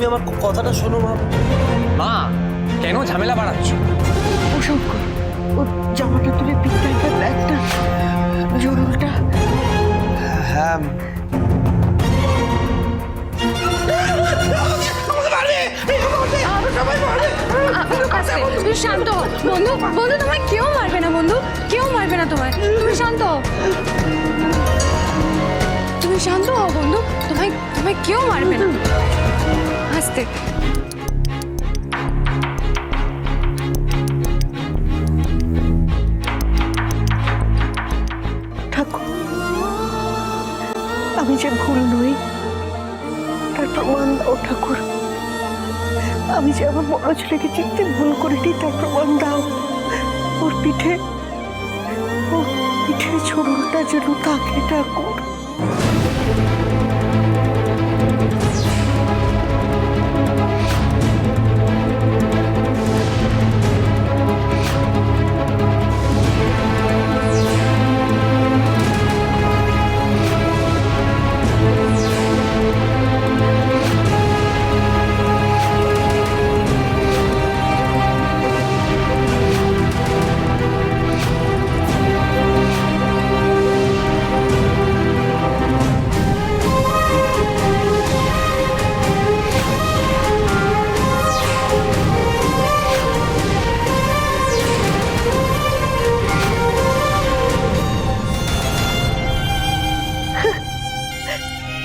তুমি আমার কথাটা শোনো মা। মা কেন ঝামেলা বাড়াচ্ছ? ও শঙ্কর, ওর জামাটা তুলে পিকটাইটা দেখ না, জরুলটা। হ্যাঁ তুমি শান্ত হও বন্ধু, বন্ধু তোমায় কেউ মারবে না, বন্ধু কেউ মারবে না তোমায়, তুমি শান্ত হও, তুমি শান্ত হও বন্ধু, তোমায় তোমায় কেউ মারবে না, আস্তে। ঠাকুর, আমি যে ভুল নই তার প্রমাণ দাও ঠাকুর। আমি যে আমার বড় ছেলেকে চিনতে ভুল করিনি তার প্রমাণ দাও। ওর পিঠে ঝুলটা যেন থাকে ঠাকুর।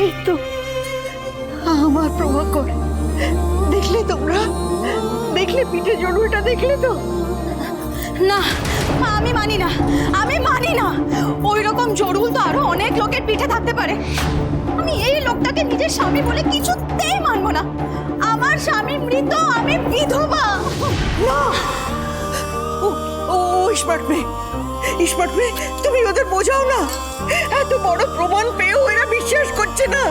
এই তো আমার প্রভাকর, দেখলে তোমরা? দেখলে পিঠে জড়ুটা? দেখলে তো? না আমি মানি না, আমি মানি না, ওই রকম জরুল তো আরো অনেক লোকের পিঠে থাকতে পারে। আমি এই লোকটাকে নিজের স্বামী বলে কিছুতেই মানবো না। আমার স্বামী মৃত, আমি বিধবা। না, ও স্মার্ট মেয়ে, স্মার্ট মেয়ে, তুমি ওদের বোঝাও না। এত বড় প্রমাণ পেয়েও এরা বিশ্বাস করছে না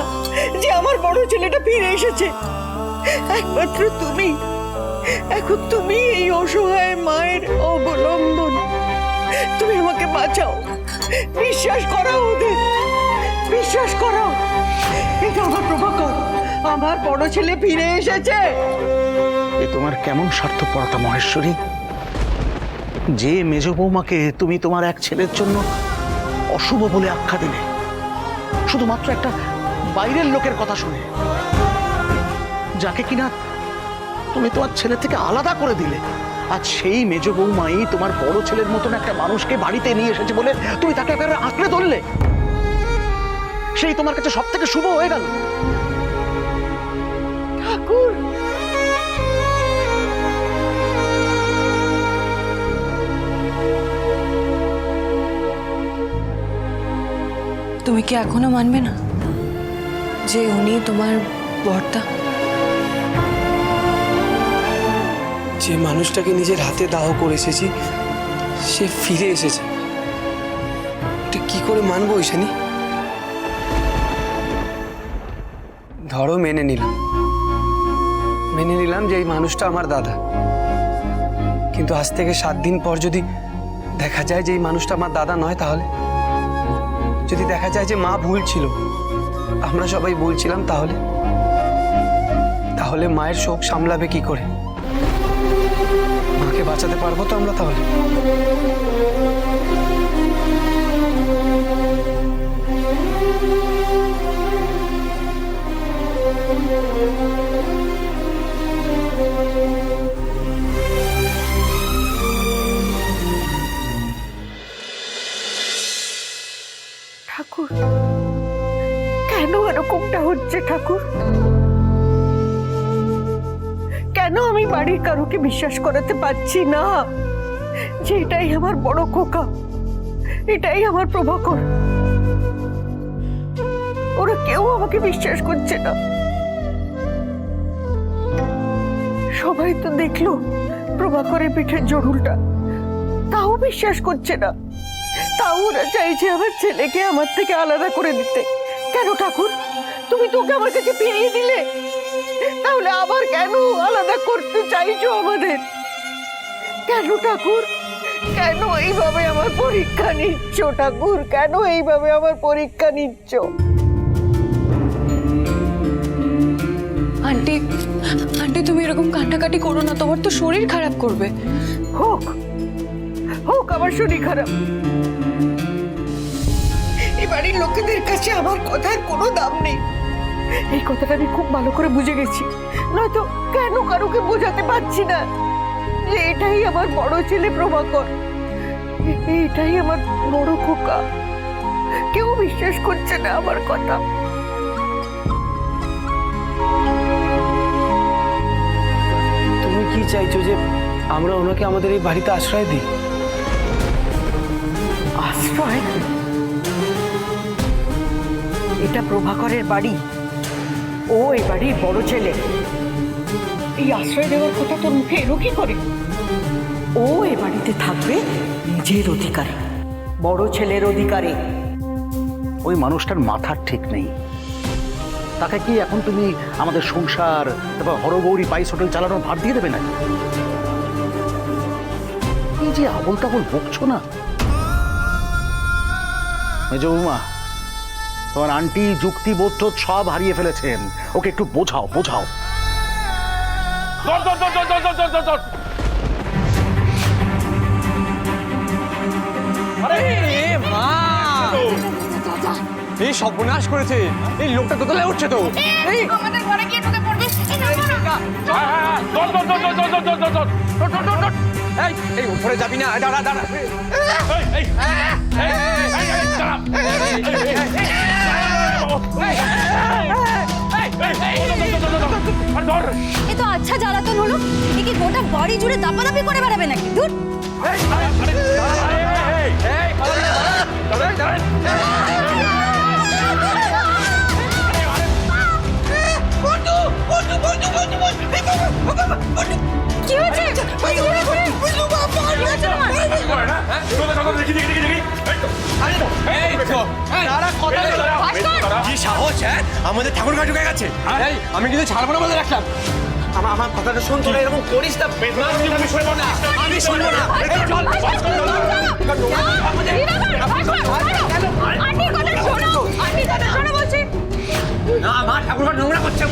যে আমার বড় ছেলেটা ফিরে এসেছে। একমাত্র তুমি, এখন তুমি এই অসহায় মায়ের অবলম্বন। তুমি আমাকে বাঁচাও, বিশ্বাস করাও ওদের, বিশ্বাস করাও। এটা আমার প্রভাকর, আমার বড় ছেলে ফিরে এসেছে। এ তোমার কেমন স্বার্থপরতা মহেশ্বরী, যে মেজ বৌমাকে তুমি তোমার এক ছেলের জন্য অশুভ বলে আখ্যা দিলে শুধুমাত্র একটা বাইরের লোকের কথা শুনে, যাকে কিনা তুমি তোমার ছেলে থেকে আলাদা করে দিলে। আজ সেই মেজ বৌমাই তোমার বড় ছেলের মতন একটা মানুষকে বাড়িতে নিয়ে এসেছে বলে তুমি তাকে একেবারে আঁকড়ে ধরলে। সেই তোমার কাছে সব থেকে শুভ হয়ে গেল। ঠাকুর, তুমি কি এখনো মানবে না যে উনি তোমার বর্তা? যে মানুষটাকে নিজের হাতে দাহ করে এসেছি সে ফিরে এসেছে, এটা কি করে মানবো ঈশানী? ধরো মেনে নিলাম যে এই মানুষটা আমার দাদা, কিন্তু আজ থেকে 7 দিন পর যদি দেখা যায় যে এই মানুষটা আমার দাদা নয়, তাহলে যদি দেখা যায় যে মা ভুল ছিল, আমরা সবাই বলছিলাম, তাহলে মায়ের শোক সামলাবে কি করে? মাকে বাঁচাতে পারবো তো আমরা তাহলে? ঠাকুর, কেন এরকমটা হচ্ছে ঠাকুর? কেন আমি বাড়ির কারোকে বিশ্বাস করাতে পারছি না যে এটাই আমার বড় খোকা, এটাই আমার প্রভাকর? ওরা কেউ আমাকে বিশ্বাস করছে না। সবাই তো দেখলো প্রভাকরের পিঠের জরুলটা, তাও বিশ্বাস করছে না। তাও ওরা চাইছে আমার ছেলেকে আমার থেকে আলাদা করে দিতে। কেন ঠাকুর? তুমি তোকে আমার কাছে ফিরিয়ে দিলে, তাহলে আবার কেন আলাদা করতে চাইছো আমাদের? কেন ঠাকুর? কেন এইভাবে আমার পরীক্ষা নিচ্ছ ঠাকুর? কেন এইভাবে আমার পরীক্ষা নিচ্ছ? আন্টি তুমি এরকম কান্নাকাটি করো না, তোমার তো শরীর খারাপ করবে। হোক হোক আমার শরীর খারাপ, এই বাড়ির লোকেদের কাছে আমার কথার কোনো দাম নেই। এই কথাটা আমি খুব ভালো করে বুঝে গেছি, নয়তো কেন কারোকে বোঝাতে পারছি না যে এটাই আমার বড় ছেলে প্রভাকর, এটাই আমার বড় খোকা। কেউ বিশ্বাস করছে না আমার কথা। তুমি কি চাইছো যে আমরা ওনাকে আমাদের এই বাড়িতে আশ্রয় দিই? আশ্রয়? এটা প্রভাকরের বাড়ি, ও এই বাড়ির বড় ছেলে। এই আশ্রয় দেওয়ার কথা তোর মুখে এলো কি করে? ও এ বাড়িতে থাকবে নিজের অধিকারে, বড় ছেলের অধিকারে। ওই মানুষটার মাথার ঠিক নেই। তাকে কি এখন তুমি আমাদের সংসার, তারপর হরগৌরী পাইস হোটেল চালানোর ভার দিয়ে দেবে নাকি? এই যে আবল তাবল বকছো না। মেজ বৌমা, তোমার আন্টি যুক্তি বোধ সব হারিয়ে ফেলেছেন, ওকে একটু বোঝাও বোঝাও। আরে মা, এই সর্বনাশ করেছে, এই লোকটা দোতলায় উঠছে তো। এই আমাদের ঘরে গিয়ে ঢুকে পড়বে। এই উপরে যাবি না, দাঁড়া দাঁড়া। এ তো আচ্ছা জ্বালাতন হলো, এ কি গোটা বাড়ি জুড়ে দাপাদাপি করে বেড়াবে নাকি? দূর। কি হয়েছে? কি সাহস, হ্যাঁ? আমাদের ঠাকুর ঘাট ঢুকে গেছে। আমি কিন্তু ছাড়বো না বলে রাখলাম। আমার কথাটা শোন, তোরা এরকম করিস না। আমি শুনবো না, আমি শুনবো না। না, মা ঠাকুর ঘাট নোংরা করছে।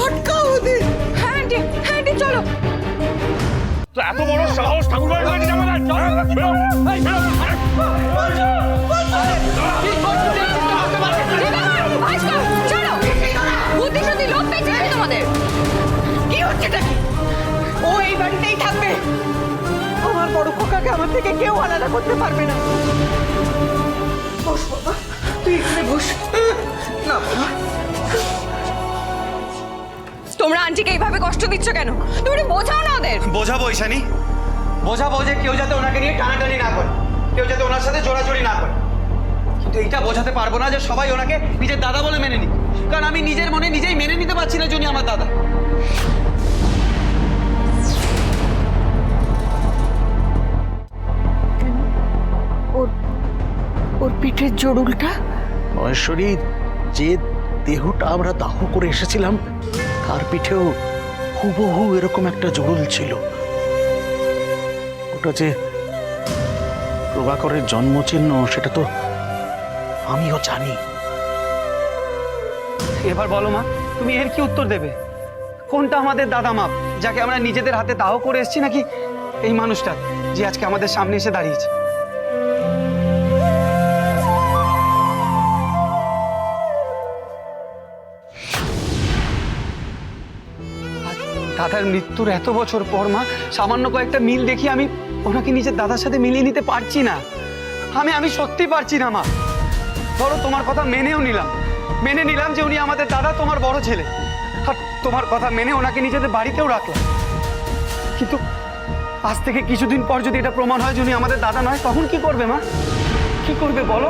আটকাও ওদের। হ্যাঁ আন্টি, হ্যাঁ আন্টি, চলো। এত বড় সাহস ঠাকুর বাড়ি থেকে যাবে না। চলো, বুদ্ধি শুদ্ধি লোক পেয়েছে নাকি তোমাদের? কি হচ্ছেটা কি? ও এই বাড়িতেই থাকবে। আমার বড় খোকাকে আমার থেকে কেউ আলাদা করতে পারবে না। বস বাবা, তুই এখানে বস। না বাবা, তোমরা আন্টিকে এইভাবে কষ্ট দিচ্ছ কেন? তুমি বোঝাও না ওদের। বোঝাবো ঈশানী, বোঝাবো যে কেউ যাতে ওনাকে নিয়ে টানাটানি না করে, কেউ যাতে ওনার সাথে জোড়াজোড়ি না করে। কিন্তু এইটা বোঝাতে পারবো না যে সবাই ওনাকে নিজের দাদা বলে মেনে নিক, কারণ আমি নিজের মনে নিজেই মেনে নিতে পারছি না যে উনি আমার দাদা। ওর পিঠের জড়ুলটা? মহেশ্বরী, যে দেহটা আমরা দাহ করে এসেছিলাম তার পিঠেও হুবহু এরকম একটা জড়ুল ছিল। ওটা যে প্রভাকরের জন্মচিহ্ন সেটা তো আমিও জানি। এবার বলো মা, তুমি এর কি উত্তর দেবে? কোনটা আমাদের দাদা মাপ, যাকে আমরা নিজেদের হাতে দাহ করে এসেছি, নাকি এই মানুষটা যে আজকে আমাদের সামনে এসে দাঁড়িয়েছে? দাদার মৃত্যুর এত বছর পর মা, সামান্য কয়েকটা মিল দেখি আমি ওনাকে নিজের দাদার সাথে মিলিয়ে নিতে পারছি না। আমি সত্যি পারছি না মা। ধরো তোমার কথা মেনে নিলাম যে উনি আমাদের দাদা, তোমার বড় ছেলে, আর তোমার কথা মেনে ওনাকে নিজেদের বাড়িতেও রাখলাম। কিন্তু আজ থেকে কিছুদিন পর যদি এটা প্রমাণ হয় যে উনি আমাদের দাদা নয়, তখন কি করবে মা? কি করবে বলো?